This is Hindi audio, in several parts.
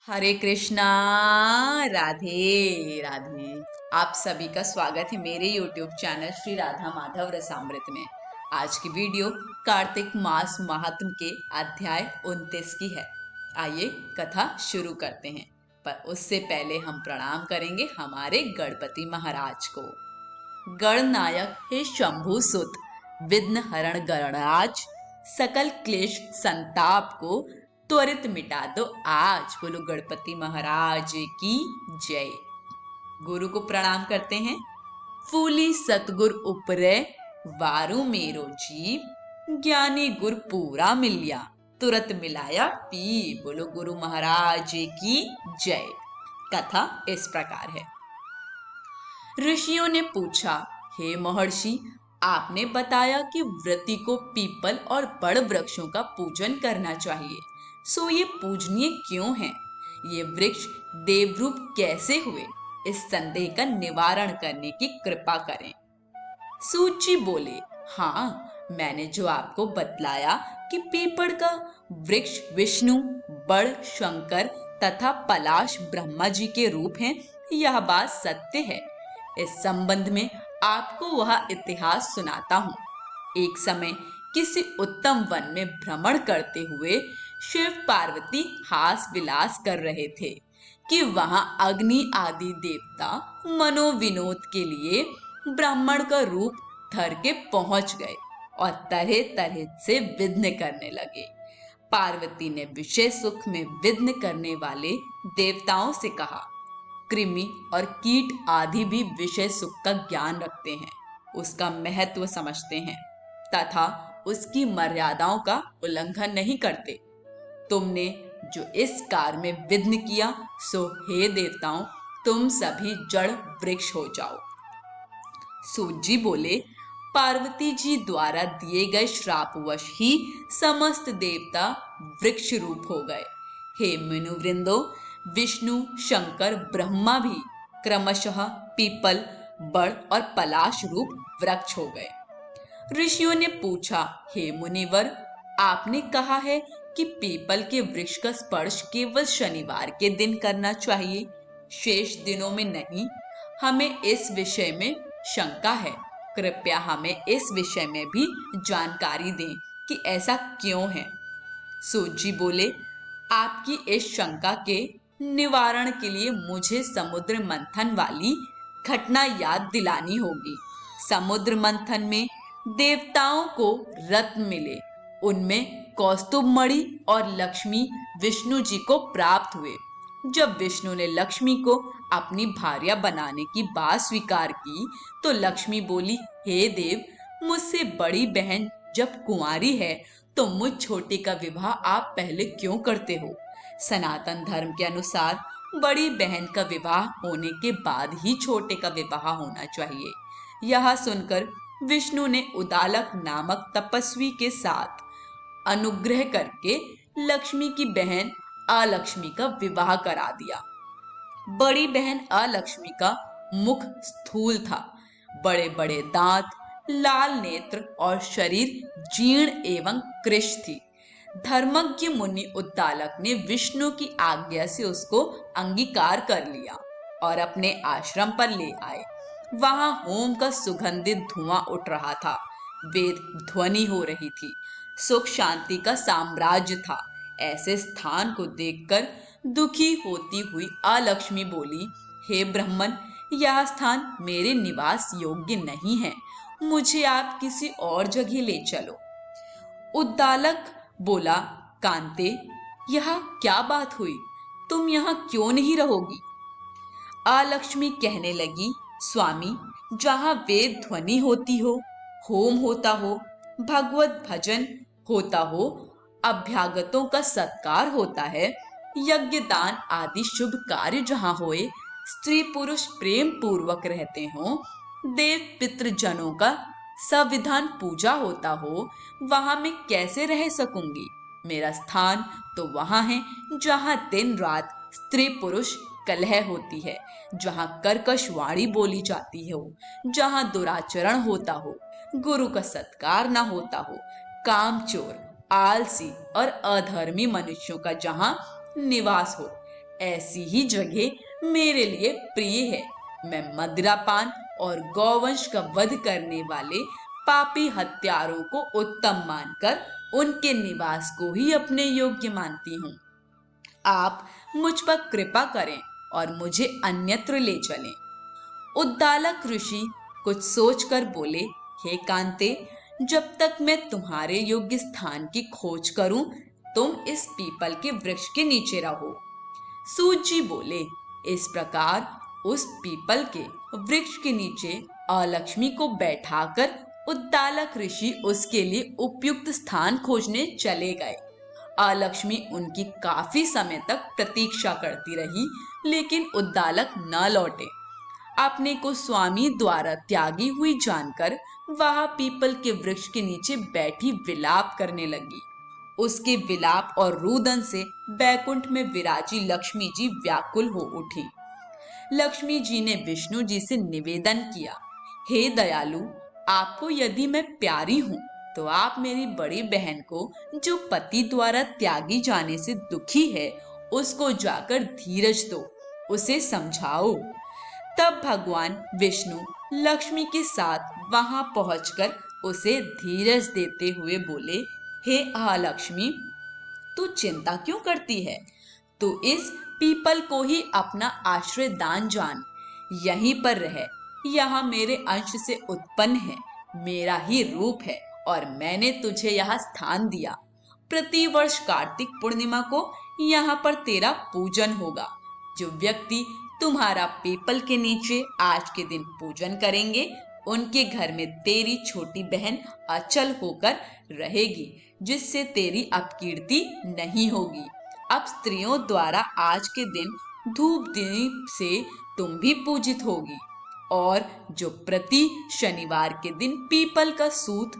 हरे कृष्णा। राधे राधे। आप सभी का स्वागत है मेरे YouTube चैनल श्री राधा माधव रसामृत में। आज की वीडियो कार्तिक मास महात्म के अध्याय 29 की है। आइए कथा शुरू करते हैं, पर उससे पहले हम प्रणाम करेंगे हमारे गणपति महाराज को। गणनायक हे शंभु सुत, विघ्न हरण गणराज, सकल क्लेश संताप को त्वरित मिटा दो आज। बोलो गणपति महाराज की जय। गुरु को प्रणाम करते हैं। फूली सतगुर उपरे वारु मेरो जीव, ज्ञानी गुर पूरा मिलिया तुरंत मिलाया पी। बोलो गुरु महाराज की जय। कथा इस प्रकार है। ऋषियों ने पूछा, हे महर्षि, आपने बताया कि व्रती को पीपल और बड़ वृक्षों का पूजन करना चाहिए, सो ये पूजनीय क्यों है? ये वृक्ष देवरूप कैसे हुए? इस संदेह का निवारण करने की कृपा करें। सूत जी बोले, हाँ, मैंने जो आपको बतलाया कि पीपल का वृक्ष विष्णु, बड़ शंकर तथा पलाश ब्रह्मा जी के रूप हैं, यह बात सत्य है। इस संबंध में आपको वह इतिहास सुनाता हूँ। एक समय किसी उत्तम वन में भ्रमण करते हुए शिव पार्वती हास विलास कर रहे थे कि वहां अग्नि आदि देवता मनोविनोद के लिए ब्राह्मण का रूप धर के पहुंच गए और तरह तरह से विघ्न करने लगे। पार्वती ने विषय सुख में विघ्न करने वाले देवताओं से कहा, कृमि और कीट आदि भी विषय सुख का ज्ञान रखते हैं, उसका महत्व समझते हैं तथा उसकी मर्यादाओं का उल्लंघन नहीं करते। तुमने जो इस कार्य में विघ्न किया, सो हे देवताओं, तुम सभी जड़ वृक्ष हो जाओ। सूत जी बोले, पार्वती जी द्वारा दिए गए श्रापवश ही समस्त देवता वृक्ष रूप हो गए। हे मुनिवृंदो, विष्णु, शंकर, ब्रह्मा भी क्रमशः पीपल, बड़ और पलाश रूप वृक्ष हो गए। ऋषियों ने पूछा, हे मुनिवर, आपने कहा है कि पीपल के वृक्ष का स्पर्श केवल शनिवार के दिन करना चाहिए, शेष दिनों में नहीं। हमें इस विषय में शंका है, कृपया हमें इस विषय में भी जानकारी दें कि ऐसा क्यों है। सूत जी बोले, आपकी इस शंका के निवारण के लिए मुझे समुद्र मंथन वाली घटना याद दिलानी होगी। समुद्र मंथन में देवताओं को रत्न मिले, उनमें कौस्तुभ मणि और लक्ष्मी विष्णु जी को प्राप्त हुए। जब विष्णु ने लक्ष्मी को अपनी भार्या बनाने की बात स्वीकार की तो लक्ष्मी बोली, हे देव, मुझसे बड़ी बहन जब कुंवारी है तो मुझ छोटी का विवाह आप पहले क्यों करते हो? सनातन धर्म के अनुसार बड़ी बहन का विवाह होने के बाद ही छोटे का विवाह होना चाहिए। यह सुनकर विष्णु ने उदालक नामक तपस्वी के साथ अनुग्रह करके लक्ष्मी की बहन अलक्ष्मी का विवाह करा दिया। बड़ी बहन अलक्ष्मी का मुख स्थूल था, बड़े बड़े दांत, लाल नेत्र और शरीर जीर्ण एवं कृश थी। धर्मज्ञ मुनि उद्दालक ने विष्णु की आज्ञा से उसको अंगीकार कर लिया और अपने आश्रम पर ले आए। वहां होम का सुगंधित धुआं उठ रहा था, वेद ध्वनि हो रही थी, सुख शांति का साम्राज्य था। ऐसे स्थान को देखकर दुखी होती हुई अलक्ष्मी बोली, हे ब्राह्मण, यह स्थान मेरे निवास योग्य नहीं है, मुझे आप किसी और जगह ले चलो। उद्दालक बोला, कांते, यह क्या बात हुई? तुम यहाँ क्यों नहीं रहोगी? अलक्ष्मी कहने लगी, स्वामी, जहाँ वेद ध्वनि होती हो, होम होता हो, भगवत भजन होता हो, अभ्यागतों का सत्कार होता है, यज्ञ दान आदि शुभ कार्य जहाँ होए, स्त्री पुरुष प्रेम पूर्वक रहते हो, देव पितृजनों का संविधान पूजा होता हो, वहां मैं कैसे रह सकूंगी? मेरा स्थान तो वहां है जहां दिन रात स्त्री पुरुष कलह होती है, जहां कर्कश वाणी बोली जाती हो, जहां दुराचरण होता हो, गुरु का सत्कार ना होता हो, कामचोर, आलसी और अधर्मी मनुष्यों का जहां निवास हो, ऐसी ही जगह मेरे लिए प्रिय है। मैं मदिरापान और गौवंश का वध करने वाले पापी हत्यारों को उत्तम मानकर उनके निवास को ही अपने योग्य मानती हूँ। आप मुझ पर कृपा करें और मुझे अन्यत्र ले चलें। उद्दालक ऋषि कुछ सोचकर बोले, हे कांते, जब तक मैं तुम्हारे योग्य स्थान की खोज करूं, तुम इस पीपल के वृक्ष के नीचे रहो। सूत जी बोले, इस प्रकार उस पीपल के वृक्ष के नीचे अलक्ष्मी को बैठाकर उद्दालक ऋषि उसके लिए उपयुक्त स्थान खोजने चले गए। अलक्ष्मी उनकी काफी समय तक प्रतीक्षा करती रही, लेकिन उद्दालक न लौटे। अपने को स्वामी द्वारा त्यागी हुई जानकर वह पीपल के वृक्ष के नीचे बैठी विलाप करने लगी। उसके विलाप और रुदन से बैकुंठ में विराजी लक्ष्मी जी व्याकुल हो उठी। लक्ष्मी जी ने विष्णु जी से निवेदन किया, हे दयालु, आपको यदि मैं प्यारी हूँ तो आप मेरी बड़ी बहन को, जो पति द्वारा त्यागी जाने से दुखी है, उसको जाकर धीरज दो, उसे समझाओ। तब भगवान विष्णु लक्ष्मी के साथ वहां पहुंचकर उसे धीरज देते हुए बोले, हे लक्ष्मी, तू चिंता क्यों करती है? तू इस पीपल को ही अपना आश्रय दान जान, यहीं पर रह। यहाँ मेरे अंश से उत्पन्न है, मेरा ही रूप है और मैंने तुझे यहाँ स्थान दिया। प्रतिवर्ष कार्तिक पूर्णिमा को यहाँ पर तेरा पूजन होगा। जो व्यक्ति तुम्हारा पीपल के नीचे आज के दिन पूजन करेंगे, उनके घर में तेरी छोटी बहन अचल होकर रहेगी, जिससे तेरी अपकीर्ति नहीं होगी। अब स्त्रियों द्वारा आज के दिन धूप दीप से तुम भी पूजित होगी, और जो प्रति शनिवार के दिन पीपल का सूत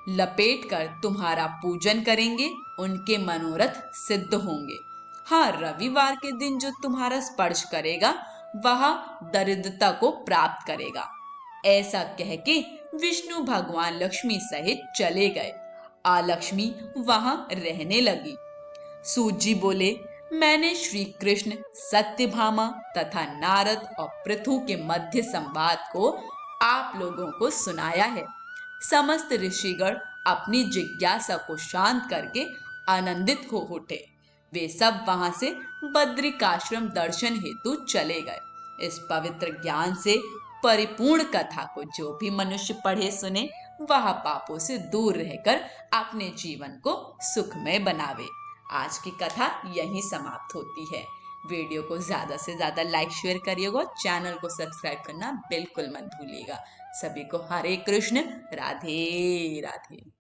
लपेट कर तुम्हारा पूजन करेंगे, उनके मनोरथ सिद्ध होंगे। हाँ, रविवार के दिन जो तुम्हारा स्पर्श करेगा, वह दरिद्रता को प्राप्त करेगा। ऐसा कह के विष्णु भगवान लक्ष्मी सहित चले गए। लक्ष्मी वहां रहने लगी। सूत जी बोले, मैंने श्री कृष्ण, सत्यभामा तथा नारद और पृथु के मध्य संवाद को आप लोगों को सुनाया है। समस्त ऋषिगण अपनी जिज्ञासा को शांत करके आनंदित हो उठे। वे सब वहां से बद्रिकाश्रम दर्शन हेतु चले गए। इस पवित्र ज्ञान से परिपूर्ण कथा को जो भी मनुष्य पढ़े सुने, वह पापों से दूर रहकर अपने जीवन को सुखमय बनावे। आज की कथा यहीं समाप्त होती है। वीडियो को ज्यादा से ज्यादा लाइक शेयर करिएगा, चैनल को सब्सक्राइब करना बिल्कुल मत भूलिएगा। सभी को हरे कृष्ण, राधे राधे।